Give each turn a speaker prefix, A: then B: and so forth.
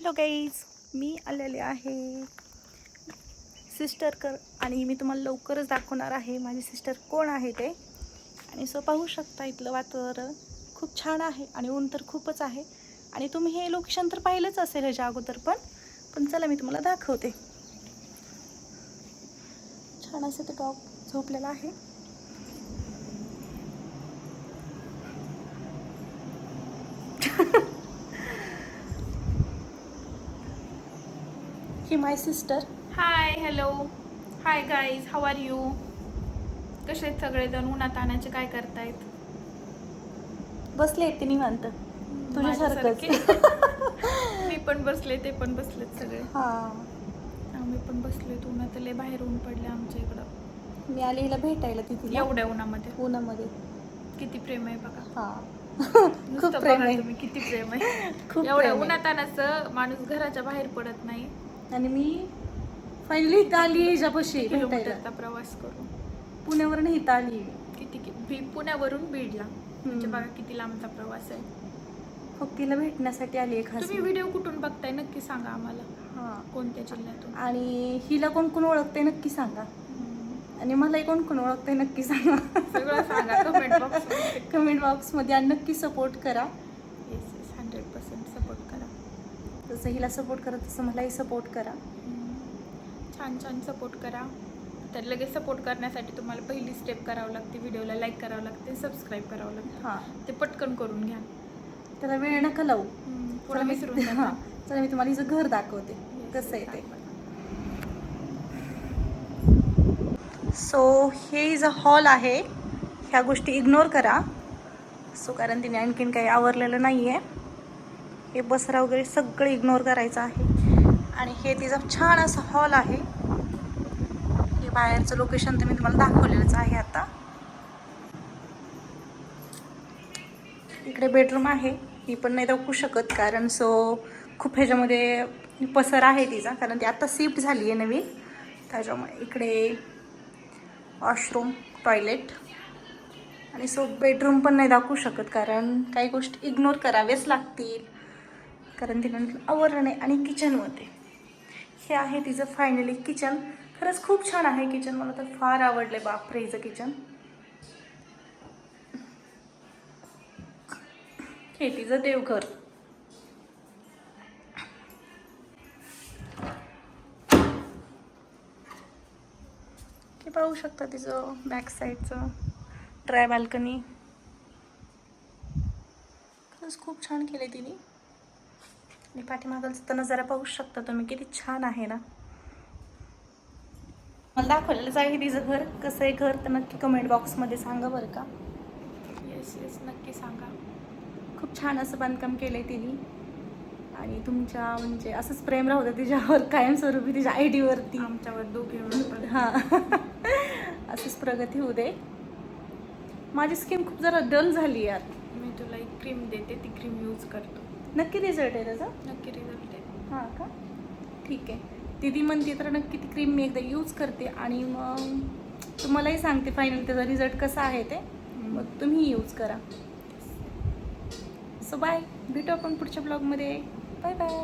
A: Hello guys, मी आलेले आहे sister आणि मी तुम्हाला लवकरच दाखवणार आहे माझी सिस्टर कोण आहे ते. आणि सो पाहू शकता इथलं वातावरण खूप छान आहे आणि ऊन तर खूपच आहे. आणि तुम्ही हे लोकेशन तर पाहिलंच असेल ह्याच्या अगोदर पण चला मी तुम्हाला दाखवते. छान असं ते डॉग झोपलेला आहे. ही my sister.
B: Hi, hello, hi guys, how are you? कसे आहेत सगळेजण? उन्हात आणायचे काय करतायत?
A: बसले ते निवांत तुझ्यासारखंच.
B: मी पण बसले, ते पण बसलेत सगळे.
A: हां,
B: आम्ही पण बसलेत. उन्हात लय बाहेर ऊन पडले आमच्या इकडं.
A: मी आली हिला भेटायला तिथे
B: एवढ्या उन्हामध्ये
A: उन्हामध्ये.
B: किती प्रेम आहे बघा.
A: हां, खूप
B: नुसतं
A: प्रेम
B: बघा
A: आहे.
B: तुम्ही किती प्रेम आहे.
A: खूप
B: एवढ्या
A: प्रेम आहे.
B: उन्हात आणायचं माणूस घराच्या बाहेर पडत नाही.
A: आणि मी फायनली इथं आली हिच्यापाशी भेटायला.
B: किलोमीटरचा प्रवास करून
A: पुण्यावरून इथं आली.
B: पुण्यावरून बीडला म्हणजे बघा किती लांबचा प्रवास आहे.
A: फक्त तिला भेटण्यासाठी आली आहे खास.
B: तुम्ही व्हिडिओ कुठून बघताय नक्की सांगा आम्हाला.
A: हां,
B: कोणत्या जिल्ह्यातून?
A: आणि हिला कोण कोण ओळखते नक्की सांगा. आणि मलाही कोण कोण ओळखते नक्की सांगा.
B: सगळं सांगा कमेंट बॉक्समध्ये.
A: कमेंट बॉक्समध्ये आणि नक्की सपोर्ट करा.
B: येस 100% सपोर्ट करा.
A: जसं हिला सपोर्ट करा तसं मलाही सपोर्ट करा.
B: छान छान सपोर्ट करा. तर लगेच सपोर्ट करण्यासाठी तुम्हाला पहिली स्टेप करावं लागते, व्हिडिओला लाईक करावं लागते, सबस्क्राईब करावं लागतं.
A: हां,
B: ते पटकन करून घ्या.
A: त्याला वेळ नका लावू.
B: पुढे विसरून
A: हां,
B: जाता.
A: चला मी तुम्हाला हिचं घर दाखवते कसं आहे ते. सो हे इज अ हॉल आहे. ह्या गोष्टी इग्नोर करा. सो कारण तिने आणखीन काही आवरलेलं नाही आहे. हे बसरा वगैरे सगळं इग्नोर करायचं आहे. आणि हे तिचं छान असं हॉल आहे. हे बाहेरचं लोकेशन तर मी तुम्हाला दाखवलेलंच आहे आता. इकडे बेडरूम आहे. ही पण नाही दाखवू शकत कारण खूप ह्याच्यामध्ये पसर आहे तिचा, कारण ती आत्ता शिफ्ट झाली आहे नवीन. त्याच्यामुळे इकडे वॉशरूम, टॉयलेट आणि बेडरूम पण नाही दाखवू शकत कारण काही गोष्टी इग्नोर कराव्याच लागतील कारण तिला आवडलं नाही. आणि किचनमध्ये हे आहे तिचं फायनली किचन. खरंच खूप छान आहे किचन, मला तर फार आवडलं आहे. बापरे हिचं किचन. हे तिचं देवघर. हे पाहू शकता तिचं बॅक साईडचं ड्राय बाल्कनी. खरंच खूप छान केले तिने. आणि पाठीमागचं तर नजारा पाहू शकता तुम्ही, किती छान आहे ना. मला दाखवलेलंच आहे तिचं घर. कसं आहे घर तर नक्की कमेंट बॉक्समध्ये सांगा बरं का.
B: येस नक्की सांगा.
A: खूप छान असं बांधकाम केलं आहे तिने. आणि तुमच्या म्हणजे असंच प्रेम राहू दे तिच्यावर कायमस्वरूपी, तिच्या आयडीवरती
B: आमच्यावर दोघे.
A: हां, असंच प्रगती होऊ दे. माझी स्किन खूप जरा डल झाली यार.
B: मी तुला एक क्रीम देते, ती क्रीम यूज करतो.
A: नक्की रिझल्ट आहे त्याचा?
B: नक्की रिझल्ट आहे.
A: हां का, ठीक आहे. दीदी म्हणते तर नक्की ती क्रीम मी एकदा यूज करते आणि मग तुम्हालाही सांगते फायनल त्याचा रिझल्ट कसा आहे ते. मग तुम्ही यूज करा. सो बाय, भेटू आपण पुढच्या ब्लॉगमध्ये. Bye bye.